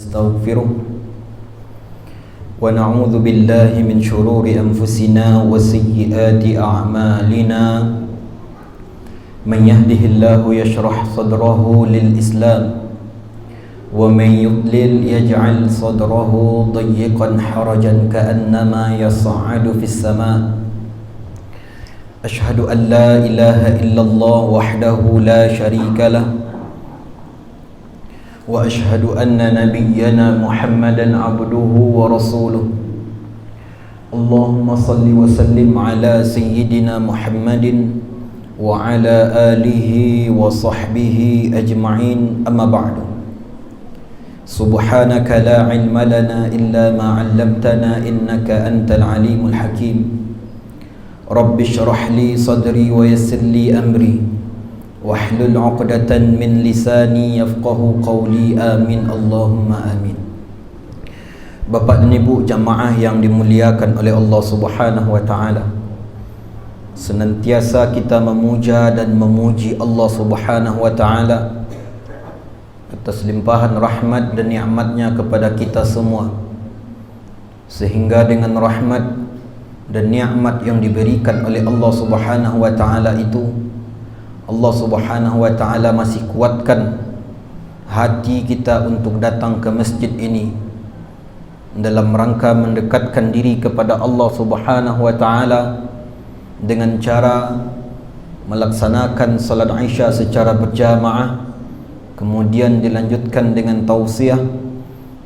ونستغفره ونعوذ بالله من شرور أنفسنا وسيئات أعمالنا من يهده الله يشرح صدره للإسلام ومن يضلل يجعل صدره ضيقا حرجا كأنما يصعد في السماء أشهد أن لا إله إلا الله وحده لا شريك له وأشهد أن نبينا محمدا عبده ورسوله اللهم صل وسلم على سيدنا محمد وعلى آله وصحبه أجمعين أما بعد سبحانك لا علم لنا إلا ما علمتنا إنك أنت العليم الحكيم رب اشرح لي صدري ويسر لي أمري wahlul 'uqdatan min lisani yafqahu qawli amin Allahumma amin. Bapak dan Ibu jamaah yang dimuliakan oleh Allah Subhanahu wa taala, senantiasa kita memuja dan memuji Allah Subhanahu wa taala atas limpahan rahmat dan nikmatnya kepada kita semua, sehingga dengan rahmat dan nikmat yang diberikan oleh Allah Subhanahu wa taala itu Allah Subhanahu wa taala masih kuatkan hati kita untuk datang ke masjid ini dalam rangka mendekatkan diri kepada Allah Subhanahu wa taala dengan cara melaksanakan salat Isya secara berjamaah, kemudian dilanjutkan dengan tausiah,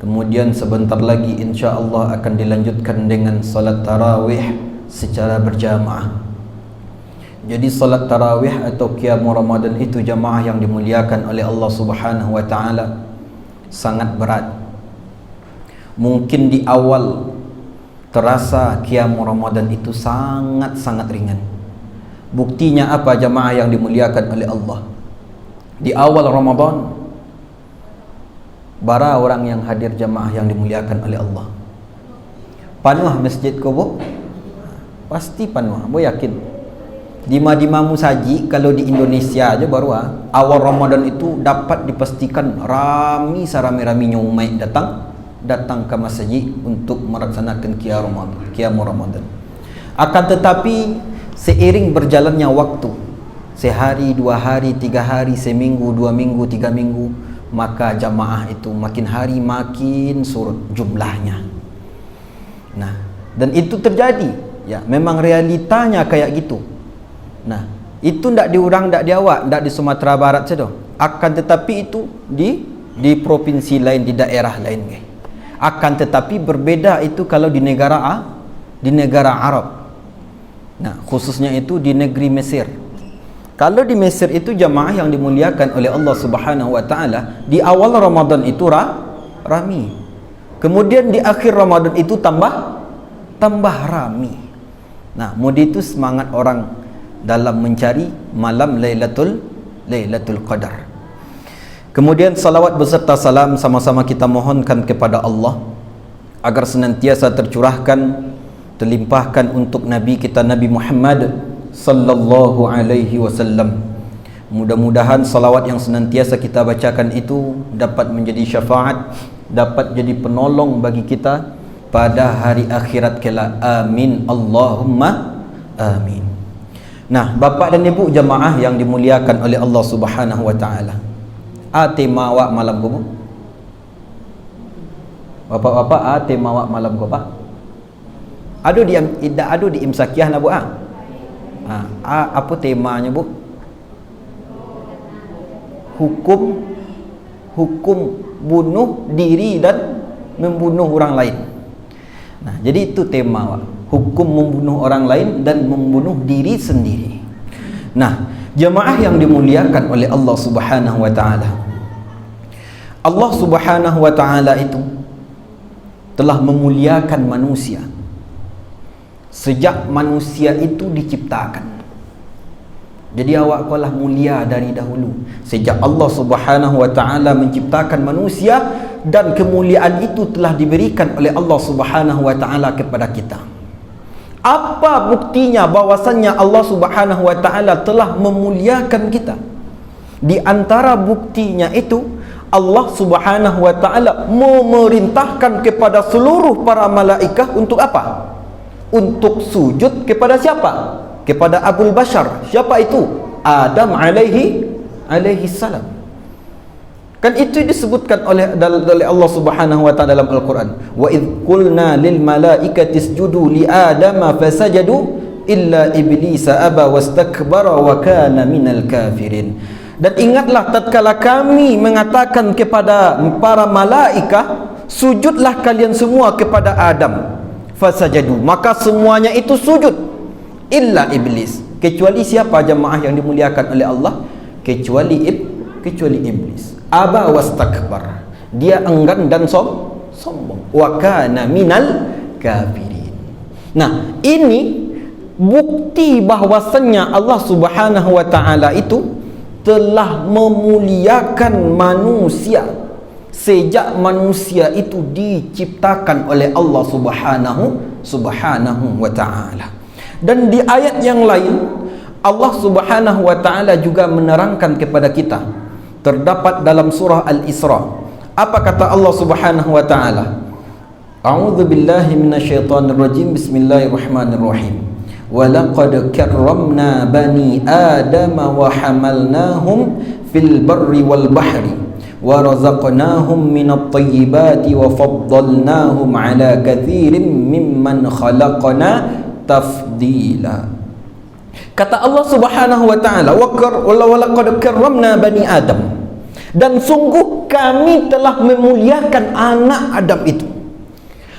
kemudian sebentar lagi insya-Allah akan dilanjutkan dengan salat tarawih secara berjamaah. Jadi salat tarawih atau qiyamul Ramadan itu jamaah yang dimuliakan oleh Allah Subhanahu wa taala sangat berat. Mungkin di awal terasa qiyamul Ramadan itu sangat-sangat ringan. Buktinya apa jamaah yang dimuliakan oleh Allah? Di awal Ramadan bara orang yang hadir jamaah yang dimuliakan oleh Allah. Panuh masjid ko bu? Pasti panuh, bu yakin. Dima-dimamu saji kalau di Indonesia aja baru awal Ramadan itu dapat dipastikan rami sarami-raminya umat datang ke masjid untuk melaksanakan qiyamul Ramadan. Akan tetapi seiring berjalannya waktu, sehari, 2 hari, 3 hari, seminggu, 2 minggu, 3 minggu, maka jamaah itu makin hari makin surut jumlahnya. Nah, dan itu terjadi, ya, memang realitanya kayak gitu. Nah, itu ndak diurang, ndak diawak, ndak di Sumatera Barat saja. Akan tetapi itu di provinsi lain, di daerah lain, guys. Akan tetapi berbeda itu kalau di negara Arab. Nah, khususnya itu di negeri Mesir. Kalau di Mesir itu jamaah yang dimuliakan oleh Allah Subhanahu wa taala, di awal Ramadan itu rami. Kemudian di akhir Ramadan itu tambah rami. Nah, mudi itu semangat orang dalam mencari malam Lailatul Qadar. Kemudian salawat beserta salam sama-sama kita mohonkan kepada Allah agar senantiasa tercurahkan, terlimpahkan untuk Nabi kita Nabi Muhammad sallallahu alaihi wasallam. Mudah-mudahan salawat yang senantiasa kita bacakan itu dapat menjadi syafaat, dapat jadi penolong bagi kita pada hari akhirat kelak. Amin Allahumma amin. Nah, Bapak dan Ibu jamaah yang dimuliakan oleh Allah Subhanahu wa taala. Tema awak malam ko, Bu? Bapak-bapak, tema awak malam ko, Pak? Ado di imsakiah na, Bu? Apa temanya, Bu? Hukum bunuh diri dan membunuh orang lain. Nah, jadi itu tema awak. Hukum membunuh orang lain dan membunuh diri sendiri. Nah, jemaah yang dimuliakan oleh Allah Subhanahu wa taala, Allah Subhanahu wa taala itu telah memuliakan manusia sejak manusia itu diciptakan. Jadi awak kalah mulia dari dahulu sejak Allah Subhanahu wa taala menciptakan manusia, dan kemuliaan itu telah diberikan oleh Allah Subhanahu wa taala kepada kita. Apa buktinya bahwasannya Allah Subhanahu wa taala telah memuliakan kita? Di antara buktinya itu Allah Subhanahu wa ta'ala memerintahkan kepada seluruh para malaikat untuk apa? Untuk sujud kepada siapa? Kepada Abul Bashar. Siapa itu? Adam alaihi salam. Kan itu disebutkan oleh Allah Subhanahu wa ta'ala dalam Al-Quran. Wa idh qulna lil malaikati isjudu li adama fasajadu illa iblisa aba wastakbara wa kana minal kafirin. Dan ingatlah tatkala kami mengatakan kepada para malaikat, sujudlah kalian semua kepada Adam. Fasajadu, maka semuanya itu sujud. Illa iblis, kecuali siapa jemaah yang dimuliakan oleh Allah? Kecuali iblis. Aba wastakbar, dia enggan dan sombong. Wa kana minal kafirin. Nah, ini bukti bahwasannya Allah Subhanahu wa ta'ala itu telah memuliakan manusia sejak manusia itu diciptakan oleh Allah Subhanahu wa ta'ala. Dan di ayat yang lain Allah Subhanahu wa ta'ala juga menerangkan kepada kita, terdapat dalam surah Al-Isra. Apa kata Allah Subhanahu wa ta'ala? A'udzu billahi minasyaitonir rajim. Bismillahirrahmanirrahim. وَلَقَدْ كَرَّمْنَا بَنِي آدَمَ وَحَمَلْنَاهُمْ فِي الْبَرِّ وَالْبَحْرِ وَرَزَقْنَاهُمْ مِنَ الطَّيِّبَاتِ وَفَضَّلْنَاهُمْ عَلَى كَثِيرٍ مِّمَّنْ خَلَقْنَا تَفْضِيلًا. Kata Allah Subhanahu wa ta'ala, وَلَقَدْ كَرَّمْنَا بَنِي آدَمَ, dan sungguh kami telah memuliakan anak Adam itu.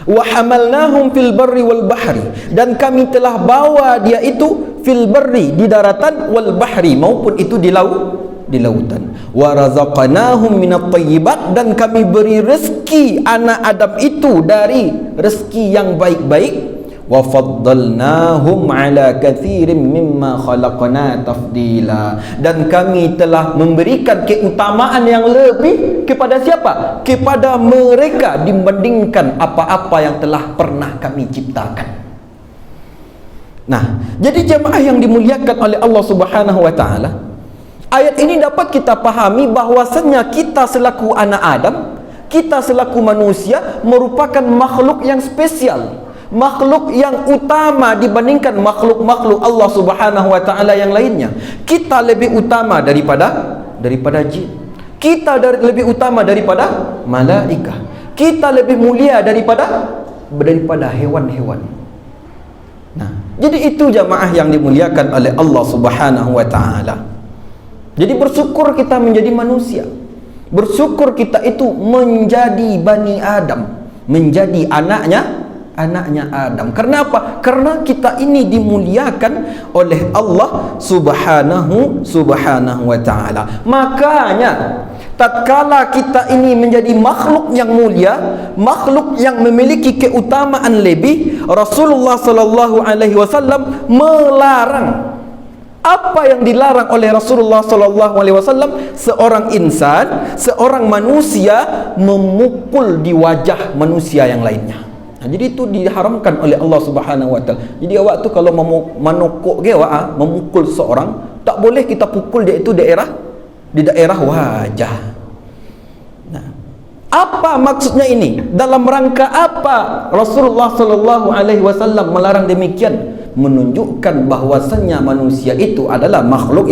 Wa hamalnahum fil barri wal bahri, dan kami telah bawa dia itu fil barri, di daratan, wal bahri, maupun itu di lautan. Wa razaqnahum minat thayyibat, dan kami beri rezeki anak Adam itu dari rezeki yang baik-baik. Wa faddalnahum ala katsirin mimma khalaqna tafdila, dan kami telah memberikan keutamaan yang lebih kepada siapa? Kepada mereka dibandingkan apa-apa yang telah pernah kami ciptakan. Nah, jadi jemaah yang dimuliakan oleh Allah Subhanahu wa ta'ala, ayat ini dapat kita pahami bahwasannya kita selaku anak Adam, kita selaku manusia merupakan makhluk yang spesial, makhluk yang utama dibandingkan makhluk-makhluk Allah Subhanahu wa ta'ala yang lainnya. Kita lebih utama daripada jin. Kita lebih utama daripada malaikat. Kita lebih mulia daripada hewan-hewan. Nah, jadi itu jamaah yang dimuliakan oleh Allah Subhanahu wa ta'ala. Jadi bersyukur kita menjadi manusia. Bersyukur kita itu menjadi Bani Adam, menjadi anaknya Adam. Karena apa? Karena kita ini dimuliakan oleh Allah Subhanahu wa ta'ala. Makanya tatkala kita ini menjadi makhluk yang mulia, makhluk yang memiliki keutamaan lebih, Rasulullah sallallahu alaihi wasallam melarang. Apa yang dilarang oleh Rasulullah sallallahu alaihi wasallam? Seorang insan, seorang manusia memukul di wajah manusia yang lainnya. Nah, jadi itu diharamkan oleh Allah Subhanahu wa ta'ala. Jadi awak tu kalau menokok ke awak, memukul seorang, tak boleh kita pukul dia itu di daerah wajah. Nah, apa maksudnya ini? Dalam rangka apa Rasulullah sallallahu alaihi wasallam melarang demikian? Menunjukkan bahwasannya manusia itu adalah makhluk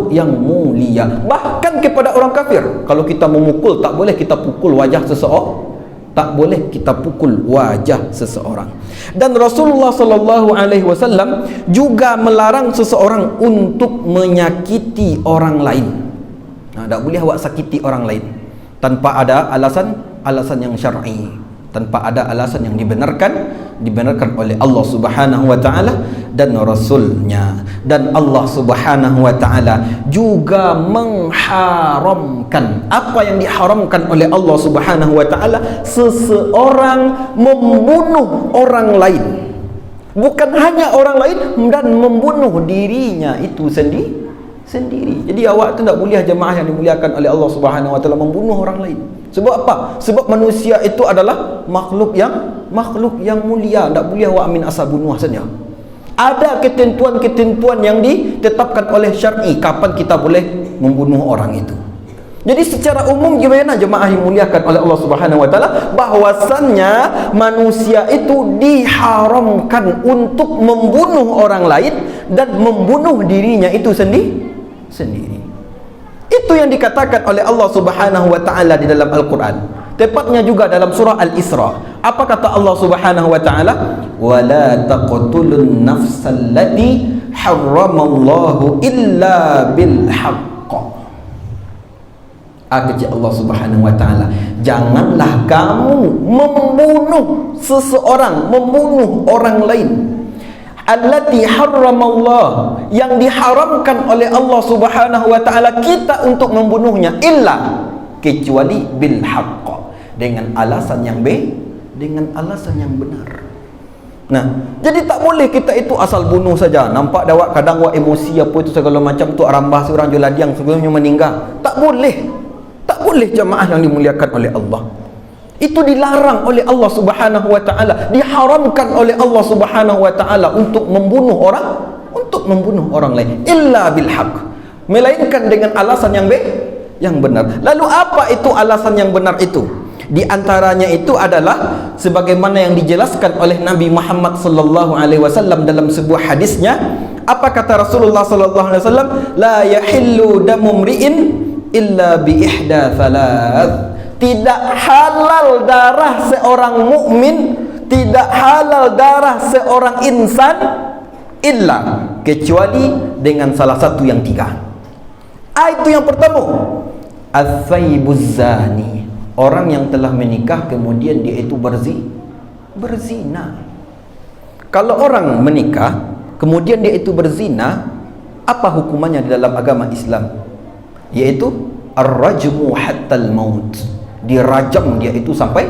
yang mulia. Bahkan kepada orang kafir, kalau kita memukul, tak boleh kita pukul wajah seseorang. Tak boleh kita pukul wajah seseorang. Dan Rasulullah sallallahu alaihi wasallam juga melarang seseorang untuk menyakiti orang lain. Nah, tak boleh awak sakiti orang lain tanpa ada alasan yang syar'i, tanpa ada alasan yang dibenarkan oleh Allah Subhanahu wa ta'ala dan Rasulnya. Dan Allah Subhanahu wa ta'ala juga mengharamkan apa yang diharamkan oleh Allah Subhanahu wa ta'ala, seseorang membunuh orang lain. Bukan hanya orang lain, dan membunuh dirinya itu sendiri. Jadi awak tu tak boleh, jemaah yang dimuliakan oleh Allah Subhanahu wa ta'ala, membunuh orang lain. Sebab apa? Sebab manusia itu adalah makhluk yang mulia. Tak boleh awak amin asal bunuh saja. Ada ketentuan-ketentuan yang ditetapkan oleh syar'i kapan kita boleh membunuh orang itu. Jadi secara umum gimana jemaah yang dimuliakan oleh Allah Subhanahu wa taala, bahwasannya manusia itu diharamkan untuk membunuh orang lain dan membunuh dirinya itu sendiri. Itu yang dikatakan oleh Allah Subhanahu wa taala di dalam Al-Qur'an. Tepatnya juga dalam surah Al-Isra. Apa kata Allah Subhanahu wa taala? Wala taqtulun nafsal lati harramallahu illa bil haqq. Kata Allah Subhanahu wa taala, janganlah kamu membunuh seseorang, membunuh orang lain. Allati harramallah, yang diharamkan oleh Allah Subhanahu wa taala kita untuk membunuhnya, illa, kecuali bil haqq, dengan alasan yang dengan alasan yang benar. Nah, jadi tak boleh kita itu asal bunuh saja. Nampak dah wak, kadang wak emosi apa itu segala macam tu, arambah seorang juladiang sebelumnya meninggal. Tak boleh. Tak boleh jemaah yang dimuliakan oleh Allah. Itu dilarang oleh Allah Subhanahu wa taala, diharamkan oleh Allah Subhanahu wa taala untuk membunuh orang lain, illa bil haqq, melainkan dengan alasan yang benar. Lalu apa itu alasan yang benar itu? Di antaranya itu adalah sebagaimana yang dijelaskan oleh Nabi Muhammad sallallahu alaihi wasallam dalam sebuah hadisnya. Apa kata Rasulullah sallallahu alaihi wasallam? La yahillu damu mri'in illa bi ihda thalath. Tidak halal darah seorang mukmin, tidak halal darah seorang insan illa, kecuali dengan salah satu yang tiga. Itu yang pertama, al-thayyibuz zani, orang yang telah menikah kemudian dia itu berzina. Kalau orang menikah kemudian dia itu berzina, apa hukumannya di dalam agama Islam? Yaitu ar-rajmu hattal maut, dirajam dia itu sampai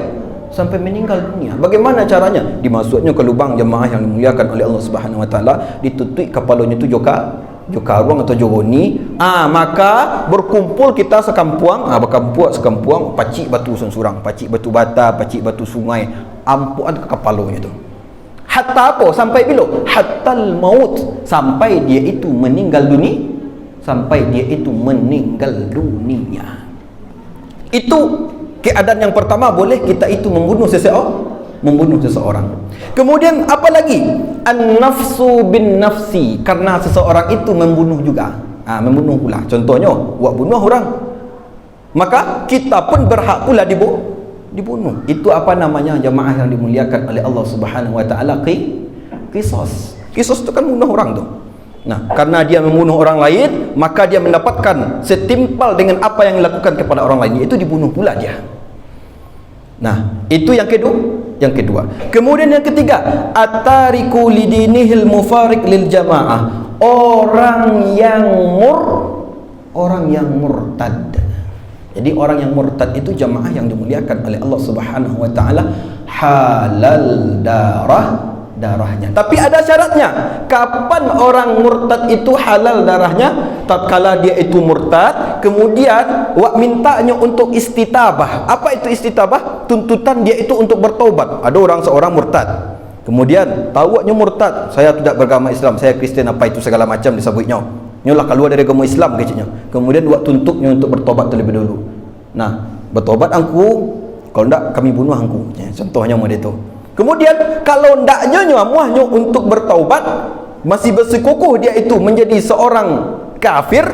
meninggal dunia. Bagaimana caranya? Dimasuknya ke lubang jemaah yang dimuliakan oleh Allah Subhanahu wa taala, ditutup kepalanya itu joka ruang atau joroni. Maka berkumpul kita sekampuang, sekampuang pacik batu sunsurang, pacik batu bata, pacik batu sungai, ampuan ke kepalanya itu. Hatta apa? Sampai bila? Hattal maut, sampai dia itu meninggal dunia. Itu keadaan yang pertama, boleh kita itu membunuh seseorang. Kemudian apa lagi? An-nafsu bin nafsi, karena seseorang itu membunuh juga. Membunuh pula. Contohnya, buat bunuh orang, maka kita pun berhak pula dibunuh. Itu apa namanya jemaah yang dimuliakan oleh Allah Subhanahu wa taala? Qisas. Qisas itu kan bunuh orang tu. Nah, karena dia membunuh orang lain, maka dia mendapatkan setimpal dengan apa yang dilakukan kepada orang lain, yaitu dibunuh pula dia. Nah, itu yang kedua. Kemudian yang ketiga, at-tariku lidinihil mufarik lil jamaah, orang yang murtad. Jadi orang yang murtad itu jamaah yang dimuliakan oleh Allah Subhanahu wa taala, halal darahnya. Tapi ada syaratnya. Kapan orang murtad itu halal darahnya? Tatkala dia itu murtad, kemudian mintanya untuk istitabah. Apa itu istitabah? Tuntutan dia itu untuk bertaubat. Ada seorang murtad, kemudian tahunya murtad, saya tidak beragama Islam, saya Kristen, apa itu segala macam disebutnya. Nyolah keluar dari agama Islam kecilnya. Kemudian tuntutnya untuk bertobat terlebih dulu. Nah, bertobat angku, kalau tidak kami bunuh angku. Contohnya model itu. Kemudian kalau ndaknya muahnya untuk bertaubat, masih bersikukuh dia itu menjadi seorang kafir,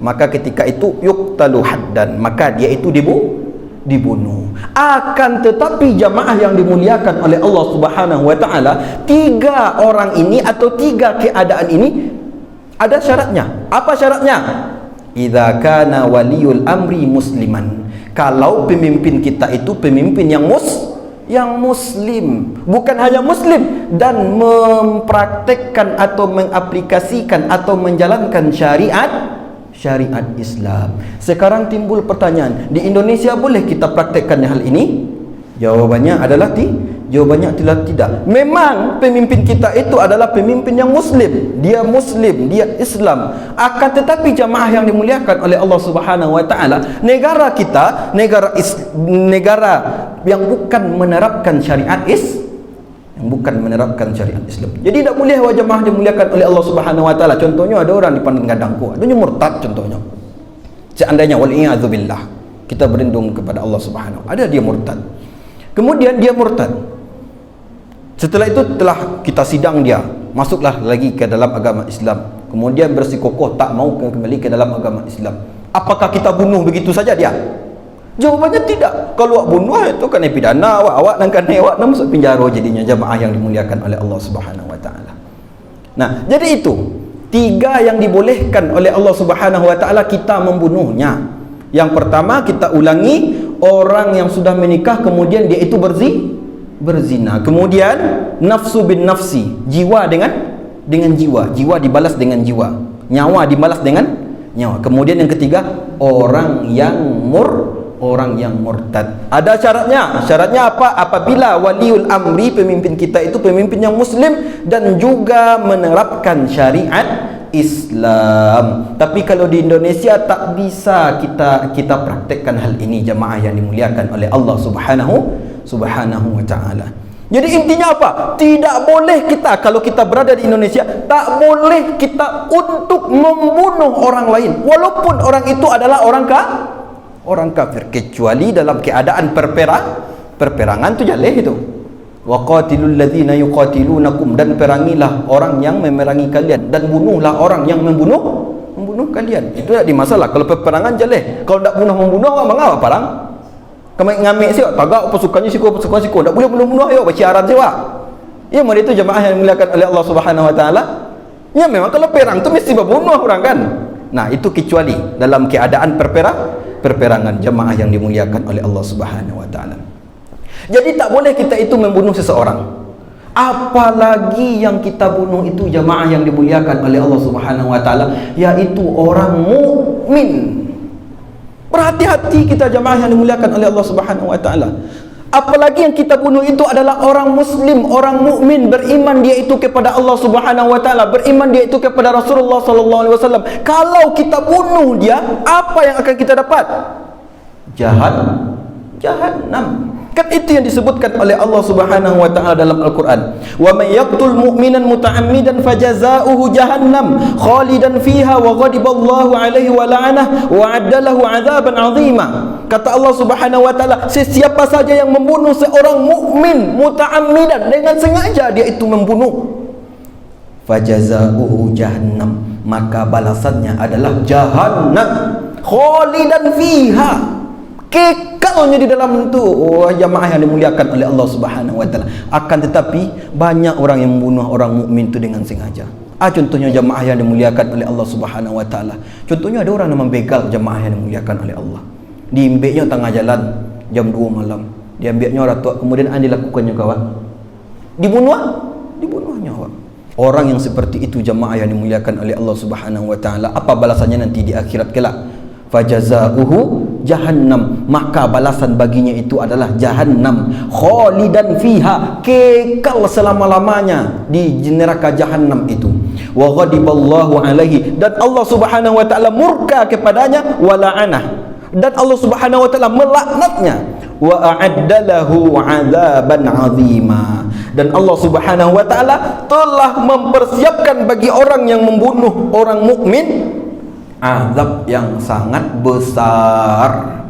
maka ketika itu yuqtalu haddan, maka dia itu dibunuh. Akan tetapi jamaah yang dimuliakan oleh Allah Subhanahu wa taala, tiga orang ini atau tiga keadaan ini ada syaratnya. Apa syaratnya? Idza kana waliyul amri musliman. Kalau pemimpin kita itu pemimpin yang muslim, bukan hanya muslim, dan mempraktekkan atau mengaplikasikan atau menjalankan syariat Islam. Sekarang timbul pertanyaan, di Indonesia boleh kita praktekkan hal ini? Jawabannya adalah tidak. Memang pemimpin kita itu adalah pemimpin yang muslim, dia Islam. Akan tetapi jamaah yang dimuliakan oleh Allah Subhanahu wa taala, negara kita negara yang bukan menerapkan syariat Islam. Jadi tidak boleh jamaah dimuliakan oleh Allah Subhanahu wa taala. Contohnya ada orang di Pandang Gadangku, adanya murtad contohnya. Seandainya wal'iyadzubillah, kita berlindung kepada Allah Subhanahu, ada dia murtad. Kemudian dia murtad. Setelah itu telah kita sidang dia, masuklah lagi ke dalam agama Islam. Kemudian bersikukuh tak mau kembali ke dalam agama Islam. Apakah kita bunuh begitu saja dia? Jawabannya tidak. Kalau awak bunuh itu kena pidana, awak dan kena awak nak masuk penjara jadinya, jamaah yang dimuliakan oleh Allah Subhanahu wa taala. Nah, jadi itu tiga yang dibolehkan oleh Allah Subhanahu wa taala kita membunuhnya. Yang pertama, kita ulangi, orang yang sudah menikah kemudian dia itu berzina. Kemudian nafsu bin nafsi, jiwa dengan jiwa, jiwa dibalas dengan jiwa, nyawa dibalas dengan nyawa. Kemudian yang ketiga, orang yang murtad. Ada syaratnya. Syaratnya apa? Apabila waliul amri, pemimpin kita itu pemimpin yang muslim dan juga menerapkan syariat Islam. Tapi kalau di Indonesia tak bisa kita praktekkan hal ini, jamaah yang dimuliakan oleh Allah Subhanahu wa taala. Jadi intinya apa? Tidak boleh kita, kalau kita berada di Indonesia, tak boleh kita untuk membunuh orang lain walaupun orang itu adalah orang kafir, kecuali dalam keadaan perperangan tu jaleh itu. Wa qatilul ladzina yuqatilunakum, dan perangilah orang yang memerangi kalian, dan bunuhlah orang yang membunuh kalian. Itu tak di masalah. Kalau peperangan jaleh, kalau tak membunuh orang mengapa perang? Kami ngambil siapa? Tagak pasukannya siku. Tak boleh bunuh ayo berciaran siapa? Ya, mereka itu jamaah yang dimuliakan oleh Allah Subhanahu wa taala. Ya, memang kalau perang tu mesti berbunuh orang kan. Nah, itu kecuali dalam keadaan perperangan, jamaah yang dimuliakan oleh Allah Subhanahu wa taala. Jadi tak boleh kita itu membunuh seseorang. Apalagi yang kita bunuh itu jamaah yang dimuliakan oleh Allah Subhanahu wa taala, yaitu orang mukmin. Berhati-hati kita jamaah yang dimuliakan oleh Allah Subhanahu wa taala. Apalagi yang kita bunuh itu adalah orang muslim, orang mukmin, beriman dia itu kepada Allah Subhanahu wa taala, beriman dia itu kepada Rasulullah sallallahu alaihi wasallam. Kalau kita bunuh dia, apa yang akan kita dapat? Jahannam. Kan itu yang disebutkan oleh Allah Subhanahu wa taala dalam Al-Qur'an. Wa may yaqtul mu'minan muta'ammidan fajazaohu jahannam khalidan fiha wa ghadiballahu alaihi wa la'anahu wa 'addalahu 'adzaban 'azima. Kata Allah Subhanahu wa taala, sesiapa saja yang membunuh seorang mukmin muta'ammidan, dengan sengaja dia itu membunuh, fajazaohu jahannam, maka balasannya adalah jahannam khalidan fiha, kekalnya di dalam itu. Jamaah yang dimuliakan oleh Allah Subhanahu wa taala. Akan tetapi banyak orang yang membunuh orang mukmin itu dengan sengaja. Contohnya jamaah yang dimuliakan oleh Allah Subhanahu wa taala. Contohnya ada orang yang membegal jamaah yang dimuliakan oleh Allah. Diambilnya tengah jalan jam 2 malam. Diambilnya orang tua, kemudian dilakukannya kawan. Dibunuhnya kawan. Orang yang seperti itu jamaah yang dimuliakan oleh Allah Subhanahu wa taala, apa balasannya nanti di akhirat kelak? Fajazaohu jahannam, maka balasan baginya itu adalah jahannam khalidan fiha, kekal selama-lamanya di neraka jahannam itu. Wa ghadiballahu alaihi, dan Allah Subhanahu wa taala murka kepadanya, wa la'anah, dan Allah Subhanahu wa taala melaknatnya, wa a'addalahu 'adzaban 'azima, dan Allah Subhanahu wa taala telah mempersiapkan bagi orang yang membunuh orang mukmin azab yang sangat besar.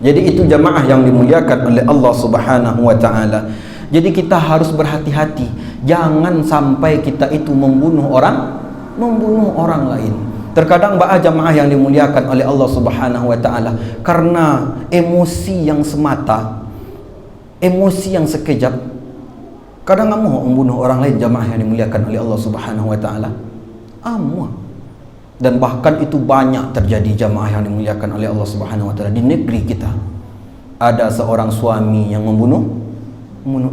Jadi itu jamaah yang dimuliakan oleh Allah Subhanahu wa taala. Jadi kita harus berhati-hati, jangan sampai kita itu membunuh orang lain. Terkadang jamaah yang dimuliakan oleh Allah Subhanahu wa taala, karena emosi yang semata, emosi yang sekejap, kadang mau membunuh orang lain, jamaah yang dimuliakan oleh Allah Subhanahu wa taala. Dan bahkan itu banyak terjadi jamaah yang dimuliakan oleh Allah Subhanahu wa taala di negeri kita. Ada seorang suami yang membunuh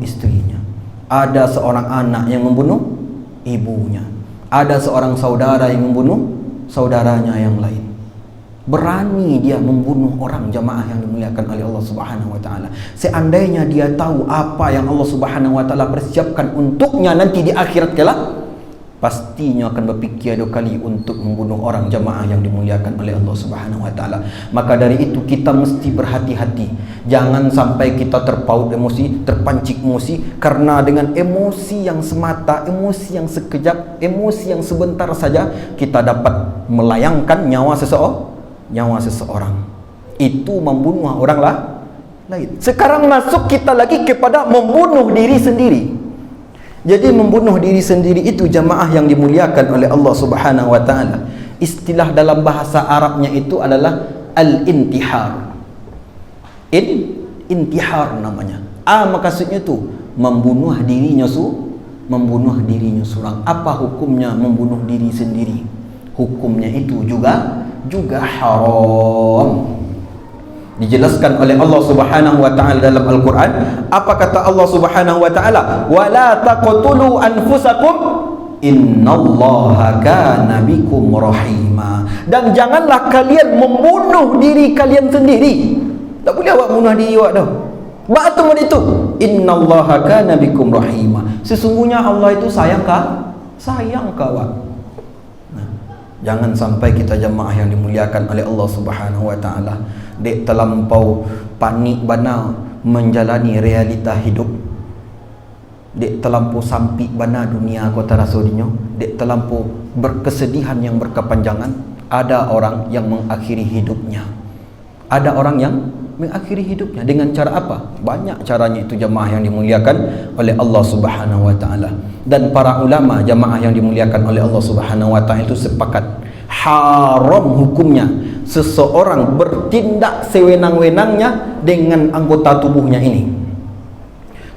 istrinya. Ada seorang anak yang membunuh ibunya. Ada seorang saudara yang membunuh saudaranya yang lain. Berani dia membunuh orang, jamaah yang dimuliakan oleh Allah Subhanahu wa taala. Seandainya dia tahu apa yang Allah Subhanahu wa taala persiapkan untuknya nanti di akhirat kelak, pastinya akan berfikir 2 kali untuk membunuh orang, jamaah yang dimuliakan oleh Allah Subhanahu wa taala. Maka dari itu kita mesti berhati-hati. Jangan sampai kita terpaut emosi, terpancing emosi, karena dengan emosi yang semata, emosi yang sekejap, emosi yang sebentar saja kita dapat melayangkan nyawa nyawa seseorang. Itu membunuh orang lain. Sekarang masuk kita lagi kepada membunuh diri sendiri. Jadi membunuh diri sendiri itu jamaah yang dimuliakan oleh Allah Subhanahu wa taala. Istilah dalam bahasa Arabnya itu adalah al-intihar. Intihar namanya. Maksudnya itu membunuh dirinya seorang. Apa hukumnya membunuh diri sendiri? Hukumnya itu juga haram. Dijelaskan oleh Allah Subhanahu wa taala dalam Al-Qur'an. Apa kata Allah Subhanahu wa taala? Wala taqtulu anfusakum innallaha kana bikum rahima. Dan janganlah kalian membunuh diri kalian sendiri. Tak boleh awak bunuh diri awak dah. Batu itu innallaha kana bikum rahima. Sesungguhnya Allah itu sayang awak. Jangan sampai kita jemaah yang dimuliakan oleh Allah Subhanahu wa taala dek terlampau panik bana menjalani realita hidup, dek terlampau sampik bana dunia kota rasulnya, dek terlampau berkesedihan yang berkepanjangan. Ada orang yang mengakhiri hidupnya. Ada orang yang mengakhiri hidupnya dengan cara apa? Banyak caranya itu jemaah yang dimuliakan oleh Allah Subhanahu wa taala. Dan para ulama jemaah yang dimuliakan oleh Allah Subhanahu wa taala itu sepakat haram hukumnya seseorang bertindak sewenang-wenangnya dengan anggota tubuhnya ini.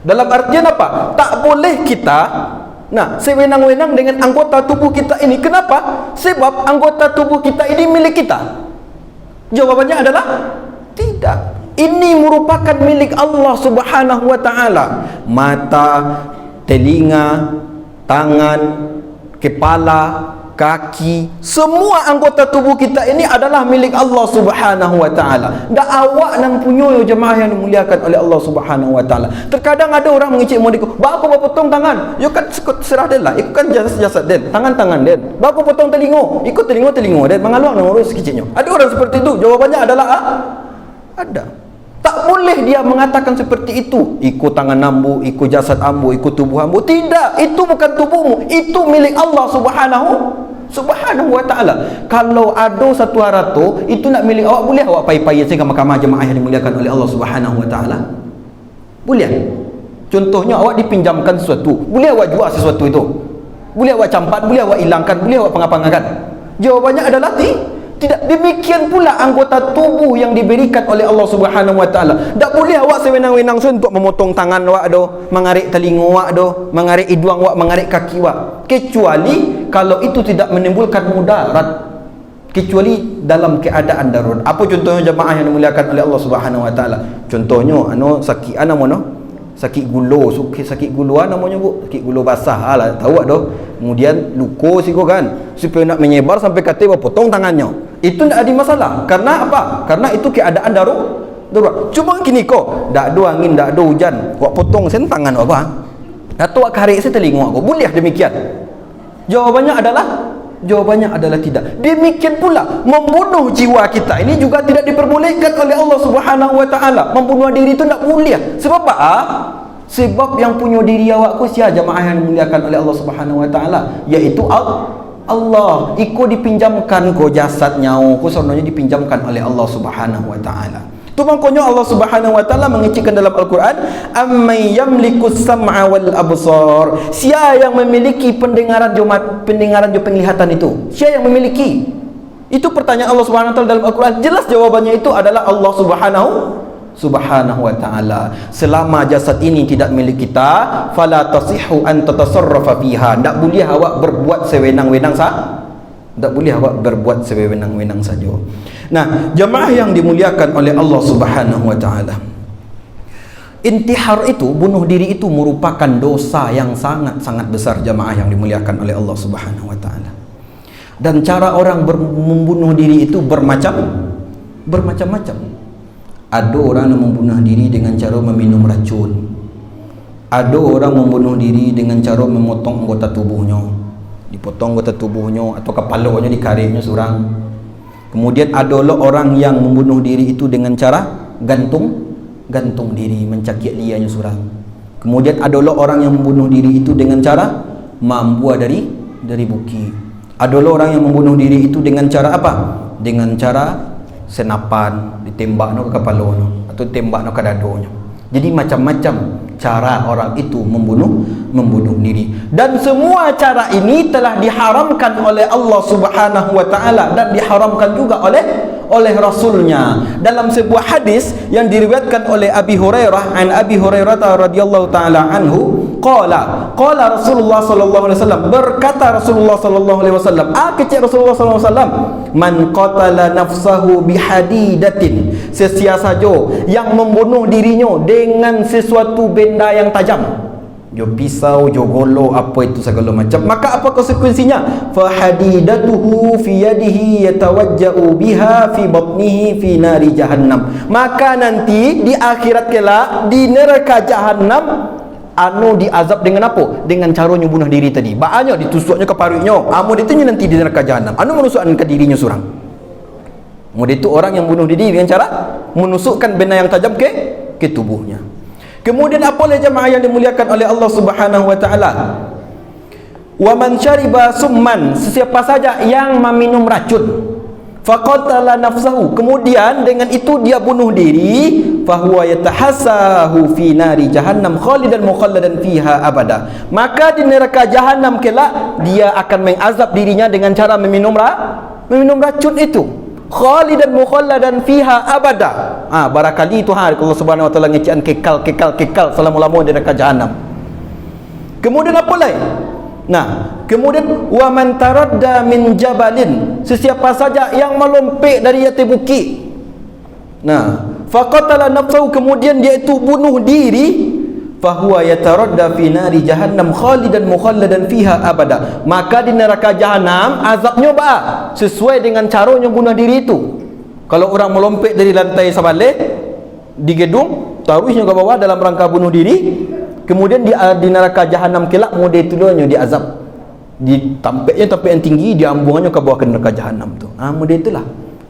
Dalam artian apa? Tak boleh kita sewenang-wenang dengan anggota tubuh kita ini. Kenapa? Sebab anggota tubuh kita ini milik kita. Jawabannya adalah tidak. Ini merupakan milik Allah Subhanahu wa taala. Mata, telinga, tangan, kepala, kaki, semua anggota tubuh kita ini adalah milik Allah Subhanahu wa taala. Dak awak nang punyo jemaah yang dimuliakan oleh Allah Subhanahu wa taala. Terkadang ada orang mengicik modiku, "Ba aku potong tangan." Yo kan serah dia lah. Ikut kan jasad dia, tangan dia. "Ba aku potong telinga." Ikut telinga dia. Mengaluang nang urus keciknya. Ada orang seperti itu. Jawabannya adalah ada. Tak boleh dia mengatakan seperti itu. Ikut tangan ambu, ikut jasad ambu, ikut tubuh ambu. Tidak, itu bukan tubuhmu. Itu milik Allah Subhanahu wa ta'ala. Kalau ada satu harato, itu nak milik awak, boleh awak payah-payah sehingga mahkamah jemaah yang dimuliakan oleh Allah Subhanahu wa ta'ala? Boleh. Contohnya awak dipinjamkan sesuatu, boleh awak jual sesuatu itu? Boleh awak campat, boleh awak hilangkan, boleh awak pengapa-ngakan? Jawabannya adalah tidak. Demikian pula anggota tubuh yang diberikan oleh Allah Subhanahu wa taala. Tak boleh awak sewenang-wenang untuk memotong tangan awak mengarik telinga awak mengarik hidung awak, mengarik kaki awak. Kecuali kalau itu tidak menimbulkan mudarat. Kecuali dalam keadaan darurat. Apa contohnya jemaah yang dimuliakan oleh Allah Subhanahu wa taala? Contohnya sakit sakit gula, sakit gula namanya bu, sakit gula basah lah, tahu tak? Kemudian luka siku kan, supaya nak menyebar sampai kata potong tangannya, itu tak ada masalah. Karena apa? Karena itu keadaan darurat. Cuma gini kok, tak ada angin, tak ada hujan, awak potong sen tangan apa? Atau awak karik saya telinga aku, boleh demikian? Jawabannya adalah tidak. Demikian pula membunuh jiwa kita ini juga tidak diperbolehkan oleh Allah Subhanahu wa taala. Membunuh diri itu tak boleh. Sebab apa? Sebab yang punya diri awak ku sia jemaah yang dimuliakan oleh Allah Subhanahu wa taala, iaitu Allah. Iko dipinjamkan ko jasad nyawa ku sebenarnya dipinjamkan oleh Allah Subhanahu wa taala. Tu maknanya Allah Subhanahu wa taala mengecikkan dalam Al-Quran, "Amman yamlikus sam'a wal absar." Siapa yang memiliki pendengaran jo penglihatan itu? Siapa yang memiliki? Itu pertanyaan Allah Subhanahu wa taala dalam Al-Quran. Jelas jawabannya itu adalah Allah Subhanahu wa taala. Selama jasad ini tidak milik kita, fala tasihhu an tatasarrafa fiha. Tak boleh awak berbuat sewenang-wenang saja. Nah, jemaah yang dimuliakan oleh Allah Subhanahu wa taala, intihar itu, bunuh diri itu merupakan dosa yang sangat-sangat besar jemaah yang dimuliakan oleh Allah Subhanahu wa taala. Dan cara orang membunuh diri itu bermacam-macam. Ada orang yang membunuh diri dengan cara meminum racun. Ada orang membunuh diri dengan cara memotong anggota tubuhnya. Dipotong anggota tubuhnya atau kepalanya dikariknya seorang. Kemudian adalah orang yang membunuh diri itu dengan cara gantung diri, mencakik lianya seorang. Kemudian adalah orang yang membunuh diri itu dengan cara membuat dari bukit. Adalah orang yang membunuh diri itu dengan cara apa? Dengan cara senapan ditembak ke kepala atau tembak ke dadonya. Jadi macam-macam cara orang itu membunuh diri, dan semua cara ini telah diharamkan oleh Allah Subhanahu wa taala dan diharamkan juga oleh Rasulnya. Dalam sebuah hadis yang diriwayatkan oleh Abi Hurairah, an Abi Hurairah radhiyallahu taala anhu, qala Rasulullah sallallahu alaihi wasallam, berkata Rasulullah sallallahu alaihi wasallam, kecil Rasulullah sallallahu alaihi wasallam, man qatala nafsahu bihadidatin, sesiapa yang membunuh dirinya dengan sesuatu benda yang tajam, jo pisau, jo golo, apa itu segala macam, maka apa konsekuensinya? Fa hadidatuhu fi yadihi yatawajja'u biha fi batnihi fi nari jahannam, maka nanti di akhirat kelak di neraka jahannam diazab dengan apa? Dengan caranya bunuh diri tadi. Baaknya ditusuknya ke paruhnya, dia tu nanti di neraka jahannam menusukkan ke dirinya seorang. Dia tu orang yang bunuh diri dengan cara menusukkan benda yang tajam ke tubuhnya. Kemudian apa lagi jemaah yang dimuliakan oleh Allah Subhanahu wa taala? Wa man syariba summan, sesiapa saja yang meminum racun, faqatala nafsahu, kemudian dengan itu dia bunuh diri, fahuwa yatahassahu fi nari jahannam khalidan mukhalladan fiha abada, maka di neraka jahannam kelak dia akan mengazab dirinya dengan cara meminum racun itu, khalidan mukhalladan fiha abada. Barakali itu hari Allah Subhanahu wa taala ngecian kekal selama-lama di neraka jahannam. Kemudian apa lagi? Kemudian wa man taradda min jabalin, sesiapa saja yang melompat dari atas bukit, faqatala nafsahu, kemudian dia itu bunuh diri, fahuwa yataradda fi nari jahannam khalidan mukhalladan fiha abada, maka di neraka jahannam azabnya sesuai dengan caranya bunuh diri itu. Kalau orang melompat dari lantai sebalik di gedung, taruhnya ke bawah dalam rangka bunuh diri, kemudian di neraka jahannam kelak dia tulurnya diazab, ditampaknya tempat yang tinggi, diambuannya ke bawah ke neraka jahannam tu. Dia itulah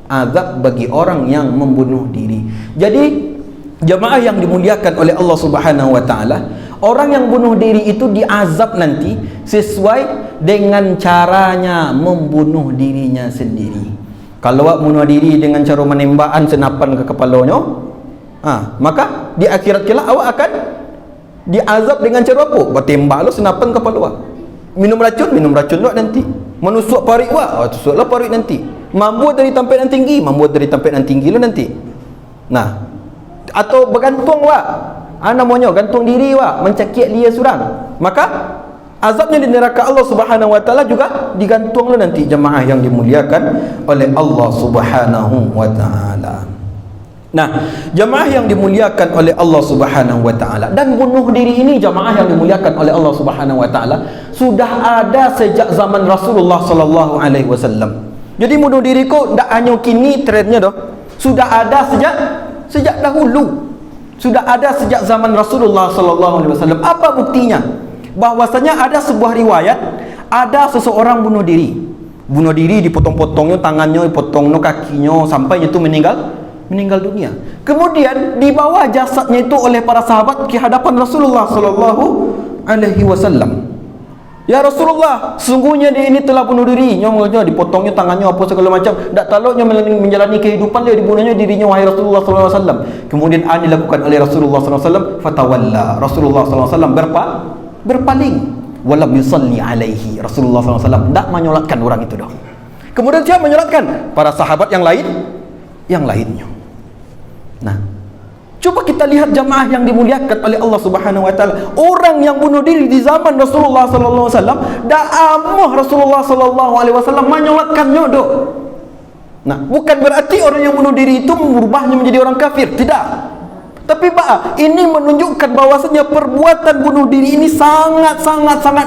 azab bagi orang yang membunuh diri. Jadi jemaah yang dimuliakan oleh Allah Subhanahu wa taala, orang yang bunuh diri itu diazab nanti sesuai dengan caranya membunuh dirinya sendiri. Kalau awak bunuh diri dengan cara menembakkan senapan ke kepalanya, maka di akhirat kelak awak akan diazab dengan cara apa? Bertembak lo senapan kepala awak. Minum racun lo nanti. Menusuk parit awak, tusuklah parit nanti. Mampu dari tempat yang tinggi, lo nanti. Atau bergantung awak, namanya gantung diri awak, mencekik dia seorang, maka azabnya di neraka Allah Subhanahu wa taala juga digantung lo nanti, jemaah yang dimuliakan oleh Allah Subhanahu wa taala. Jemaah yang dimuliakan oleh Allah Subhanahu wa taala, dan bunuh diri ini jemaah yang dimuliakan oleh Allah Subhanahu wa taala sudah ada sejak zaman Rasulullah sallallahu alaihi wasallam. Jadi bunuh diri kok tak hanya kini trendnya dah. Sudah ada sejak dahulu. Sudah ada sejak zaman Rasulullah sallallahu alaihi wasallam. Apa buktinya? Bahwasanya ada sebuah riwayat, ada seseorang bunuh diri dipotong-potongnya tangannya, dipotongnya kakinya sampai itu meninggal dunia. Kemudian dibawa jasadnya itu oleh para sahabat ke hadapan Rasulullah sallallahu alaihi wasallam. Ya Rasulullah, sesungguhnya dia ini telah bunuh diri, dipotongnya tangannya apa segala macam, tak taloknya menjalani kehidupan dia, dibunuhnya dirinya wahai Rasulullah sallallahu alaihi wasallam. Kemudian dilakukan oleh Rasulullah sallallahu alaihi wasallam, fatawalla, Rasulullah sallallahu alaihi wasallam berpaling, walam yusalli alaihi, Rasulullah sallallahu alaihi wasallam tak menyolatkan orang itu dah. Kemudian siapa menyolatkan? Para sahabat yang lainnya. Coba kita lihat jemaah yang dimuliakan oleh Allah Subhanahu wa taala, orang yang bunuh diri di zaman Rasulullah sallallahu alaihi wasallam, dak amah Rasulullah sallallahu alaihi wasallam menyolatkannya doh. Bukan berarti orang yang bunuh diri itu merubahnya menjadi orang kafir, tidak. Tapi ini menunjukkan bahwasanya perbuatan bunuh diri ini sangat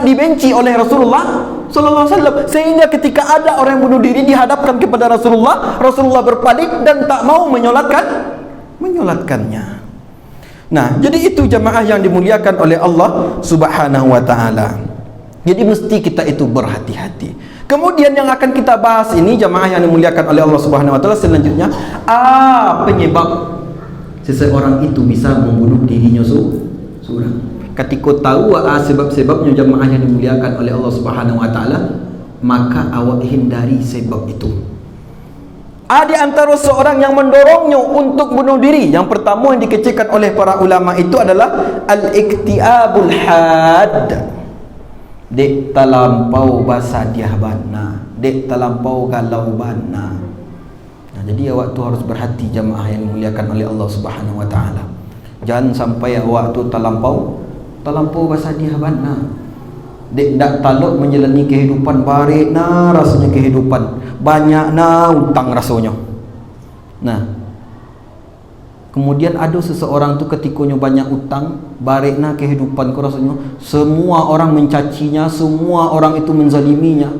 dibenci oleh Rasulullah sallallahu alaihi wasallam, sehingga ketika ada orang yang bunuh diri dihadapkan kepada Rasulullah berpaling dan tak mau menyolatkannya. Jadi itu jemaah yang dimuliakan oleh Allah Subhanahu wa taala. Jadi mesti kita itu berhati-hati. Kemudian yang akan kita bahas ini jemaah yang dimuliakan oleh Allah Subhanahu wa taala selanjutnya, penyebab seseorang itu bisa membunuh dirinya seorang. Ketika tahu sebab-sebabnya jemaah yang dimuliakan oleh Allah Subhanahu wa taala, maka awak hindari sebab itu. Ada antara seorang yang mendorongnya untuk bunuh diri. Yang pertama yang dikecilkan oleh para ulama itu adalah al-iktiabul had. Dek talampau basadiah bana, dek talampau galau bana. Nah, jadi awak tu harus berhati jamaah yang dimuliakan oleh Allah Subhanahu wa taala. Jangan sampai awak tu talampau basadiah bana. Dek dak taluk menjalani kehidupan barik na rasanya kehidupan, banyak na utang rasanya. Nah, kemudian ada seseorang tu ketikanya banyak utang, barik na kehidupan ko rasanya, semua orang mencacinya, semua orang itu menzaliminya,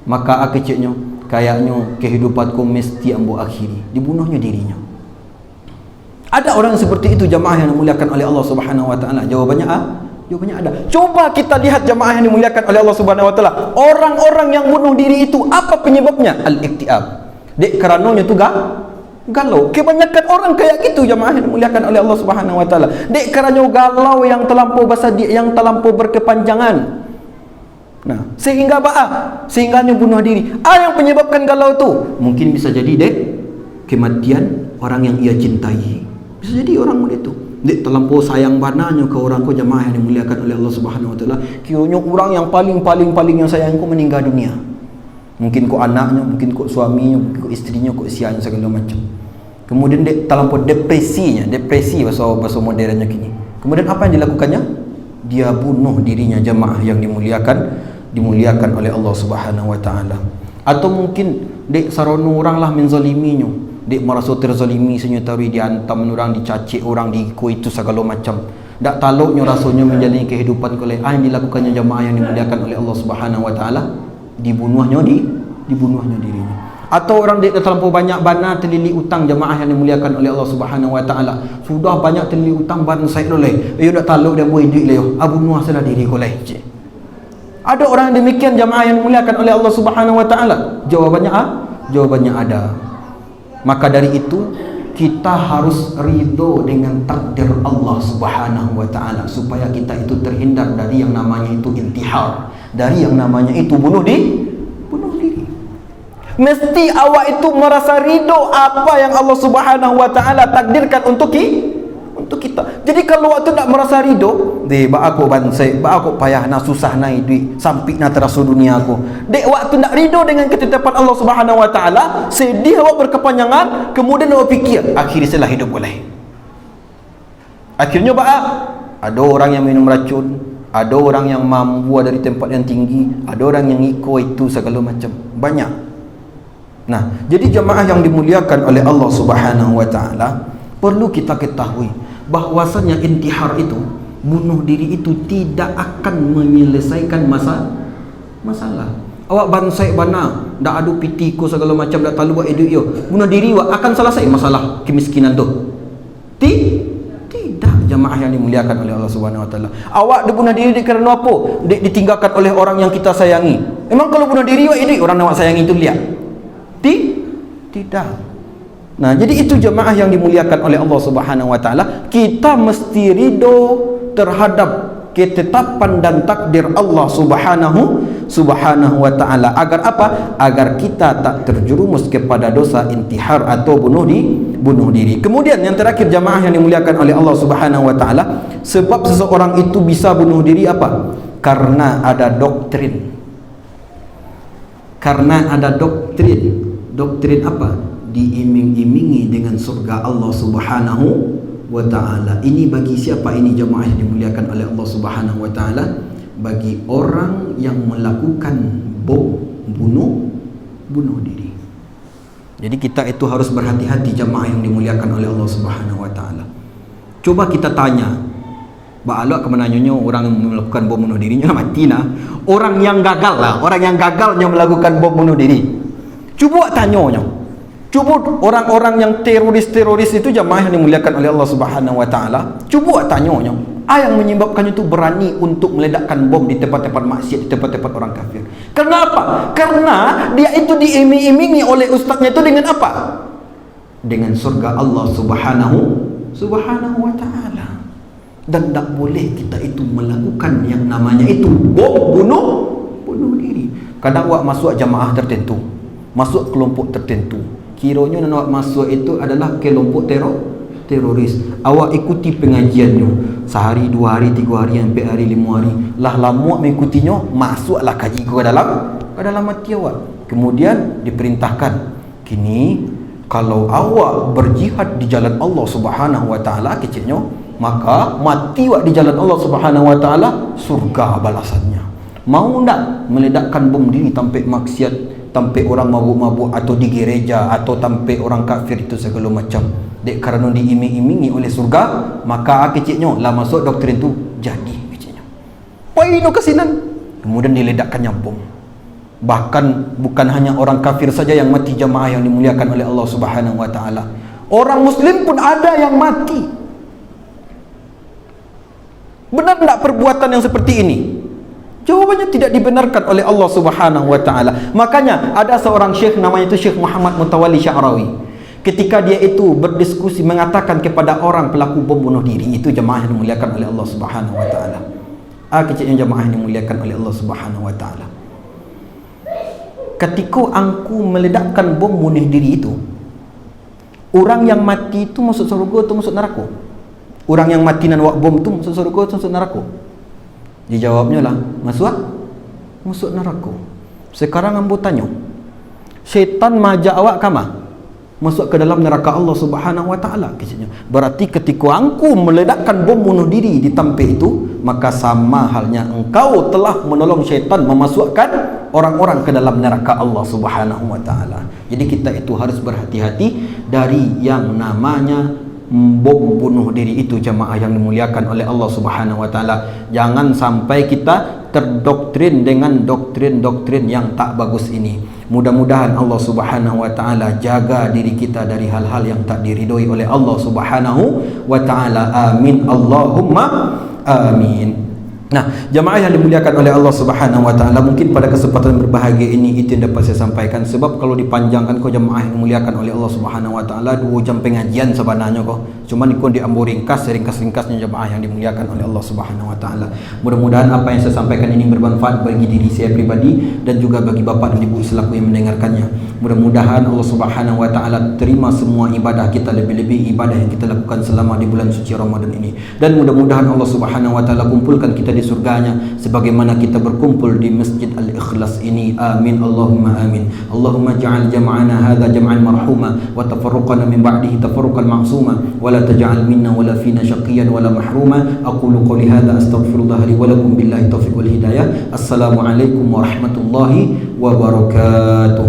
maka akeceknya kayaknya kehidupanku mesti ambo akhiri, dibunuhnya dirinya. Ada orang seperti itu jamaah yang dimuliakan oleh Allah Subhanahu wa taala? Jawabannya Jawabannya ada. Coba kita lihat jamaah yang dimuliakan oleh Allah Subhanahu wa taala. Orang-orang yang bunuh diri itu apa penyebabnya? Al-iktiab. Dek karenanya tu galau. Kebanyakan orang kayak gitu jamaah yang dimuliakan oleh Allah Subhanahu wa taala. Dek karenanya galau yang terlampau yang terlampau berkepanjangan. Nah, sehingga sehingganya bunuh diri. Yang penyebabkan galau tu mungkin bisa jadi dek kematian orang yang ia cintai. Bisa jadi orang itu dek terlampau sayang bananya ke orang ko jamaah yang dimuliakan oleh Allah Subhanahu wa taala. Kiranya orang yang paling yang sayang ko meninggal dunia. Mungkin ko anaknya, mungkin ko suaminya, mungkin ko istrinya, ko isiannya segala macam. Kemudian dek terlampau depresi bahasa modernnya kini. Kemudian apa yang dilakukannya? Dia bunuh dirinya jamaah yang dimuliakan oleh Allah Subhanahu wa taala. Atau mungkin dek sarono orang lah menzaliminya. Dek merasa terzalimi senyutari, diantam orang, dicaci orang, diikut itu segala macam. Tak taluknya rasanya menjalani kehidupan oleh yang dilakukannya jamaah yang dimuliakan oleh Allah Subhanahu wa taala, dibunuhnya dirinya. Atau orang dek terlampau banyak bana terlilit utang jamaah yang dimuliakan oleh Allah Subhanahu wa taala. Sudah banyak terlilit utang ban saya oleh. Ayo dak taluk dia buat duit leh. Bunuh salah diri ko leh. Ada orang yang demikian jamaah yang dimuliakan oleh Allah Subhanahu wa taala? Jawabannya ada. Maka dari itu kita harus ridho dengan takdir Allah Subhanahu wa taala supaya kita itu terhindar dari yang namanya itu intihar, dari yang namanya itu bunuh diri. Mesti awak itu merasa ridho apa yang Allah Subhanahu wa taala takdirkan untuk kita. Jadi kalau waktu tak merasa ridho, aku bansai, aku payah na susah na duit sampai na terasu dunia aku. Dek waktu nak ridho dengan ketetapan Allah Subhanahu wa taala, sedih awak berkepanjangan, kemudian awak fikir, akhirnya setelah hidup boleh. Akhirnya ada orang yang minum racun, ada orang yang mambu dari tempat yang tinggi, ada orang yang ikut itu segala macam. Banyak. Nah, jadi jamaah yang dimuliakan oleh Allah Subhanahu wa taala, perlu kita ketahui bahwasanya intihar itu, bunuh diri itu tidak akan menyelesaikan masalah. Awak bansai bana, dak adu pitiko segala macam, dak talu buat eduk yo. Bunuh diri akan selesai masalah kemiskinan tu. Tidak jamaah yang dimuliakan oleh Allah Subhanahu wa taala. Awak dibunuh diri kerana apa? Ditinggalkan oleh orang yang kita sayangi. Memang kalau bunuh diri eduk orang yang awak sayangi itu lihat. Tidak. Nah, jadi itu jemaah yang dimuliakan oleh Allah Subhanahu wa taala. Kita mesti ridho terhadap ketetapan dan takdir Allah Subhanahu wa taala. Agar apa? Agar kita tak terjerumus kepada dosa intihar atau bunuh diri. Kemudian yang terakhir jemaah yang dimuliakan oleh Allah Subhanahu wa taala, sebab seseorang itu bisa bunuh diri apa? Karena ada doktrin. Doktrin apa? Diiming-imingi dengan surga Allah Subhanahu wa taala. Ini bagi siapa ini jemaah yang dimuliakan oleh Allah Subhanahu wa taala? Bagi orang yang melakukan bunuh diri. Jadi kita itu harus berhati-hati jemaah yang dimuliakan oleh Allah Subhanahu wa taala. Coba kita tanya, baalok kemenanyonya orang yang melakukan bom bunuh dirinya mati lah. Orang yang gagalnya melakukan bom bunuh diri. Cuba tanyanya. Cuba orang-orang yang teroris itu jamaah yang dimuliakan oleh Allah Subhanahu wa taala. Cuba tanyanya, apa yang menyebabkannya itu berani untuk meledakkan bom di tempat-tempat maksiat, di tempat-tempat orang kafir? Kenapa? Karena dia itu diiming-imingi oleh ustaznya itu dengan apa? Dengan surga Allah Subhanahu wa taala. Dan tak boleh kita itu melakukan yang namanya itu bom bunuh diri. Kadang awak masuk jamaah tertentu, masuk kelompok tertentu, Kiranya nak masuk itu adalah kelompok teroris. Awak ikuti pengajiannya sehari, 2 hari, 3 hari, sampai hari, 5 hari. Lah lama mengikutinya, masuklah kaji ke dalam hati awak. Kemudian diperintahkan, kini kalau awak berjihad di jalan Allah Subhanahu wa taala kecilnya, maka mati awak di jalan Allah Subhanahu wa taala, surga balasannya. Mau ndak meledakkan bom diri tanpa maksiat, tanpa orang mabuk-mabuk, atau di gereja, atau tanpa orang kafir itu segala macam, dek kerana diiming-imingi oleh surga, maka kecilnya lah masuk doktrin tu jadi kecilnya. Poino kesinan, kemudian diledakkannya bom. Bahkan bukan hanya orang kafir saja yang mati, jamaah yang dimuliakan oleh Allah Subhanahu wa taala. Orang muslim pun ada yang mati. Benar tak perbuatan yang seperti ini? Jawabannya tidak dibenarkan oleh Allah Subhanahu wa taala. Makanya ada seorang syekh, namanya itu Syekh Muhammad Mutawalli Sya'rawi. Ketika dia itu berdiskusi mengatakan kepada orang pelaku bom bunuh diri, itu jemaah yang dimuliakan oleh Allah Subhanahu wa taala. Kecilnya jemaah yang dimuliakan oleh Allah Subhanahu wa taala. Ketika angku meledakkan bom bunuh diri itu, orang yang mati itu masuk surga atau masuk neraka? Orang yang mati dan wak bom itu masuk surga atau masuk neraka? Dijawabnya lah, masuk neraka. Sekarang ambo tanya, syaitan majak awak kama masuk ke dalam neraka Allah Subhanahu wa taala. Berarti ketika angku meledakkan bom bunuh diri di tempat itu, maka sama halnya engkau telah menolong syaitan memasukkan orang-orang ke dalam neraka Allah Subhanahu wa taala. Jadi kita itu harus berhati-hati dari yang namanya bom bunuh diri itu, jamaah yang dimuliakan oleh Allah Subhanahu wa taala. Jangan sampai kita terdoktrin dengan doktrin-doktrin yang tak bagus ini. Mudah-mudahan Allah Subhanahu wa taala jaga diri kita dari hal-hal yang tak diridhoi oleh Allah Subhanahu wa taala. Amin Allahumma amin. Nah, jamaah yang dimuliakan oleh Allah Subhanahu wa taala, mungkin pada kesempatan berbahagia ini itu yang dapat saya sampaikan. Sebab kalau dipanjangkan kau jamaah yang dimuliakan oleh Allah Subhanahu wa taala, 2 jam pengajian sebenarnya kau. Cuma ikut diambil ringkas-ringkasnya jamaah yang dimuliakan oleh Allah Subhanahu wa taala. Mudah-mudahan apa yang saya sampaikan ini bermanfaat bagi diri saya pribadi dan juga bagi bapa dan ibu selaku yang mendengarkannya. Mudah-mudahan Allah Subhanahu wa taala terima semua ibadah kita, lebih-lebih ibadah yang kita lakukan selama di bulan suci Ramadan ini. Dan mudah-mudahan Allah Subhanahu wa taala kumpulkan kita di surganya sebagaimana kita berkumpul di Masjid Al-Ikhlas ini. Amin Allahumma amin. Allahumma ja'al jam'ana hadha jam'an marhuma wa tafarruqana min ba'dihi tafarruqan ma'suma wa la taj'al minna wa la fina syaqiyan wa la mahruma. Aqulu qawli hadha astaghfirullah li wa lakum billahi taufiq wal hidayah. Assalamualaikum warahmatullahi wabarakatuh.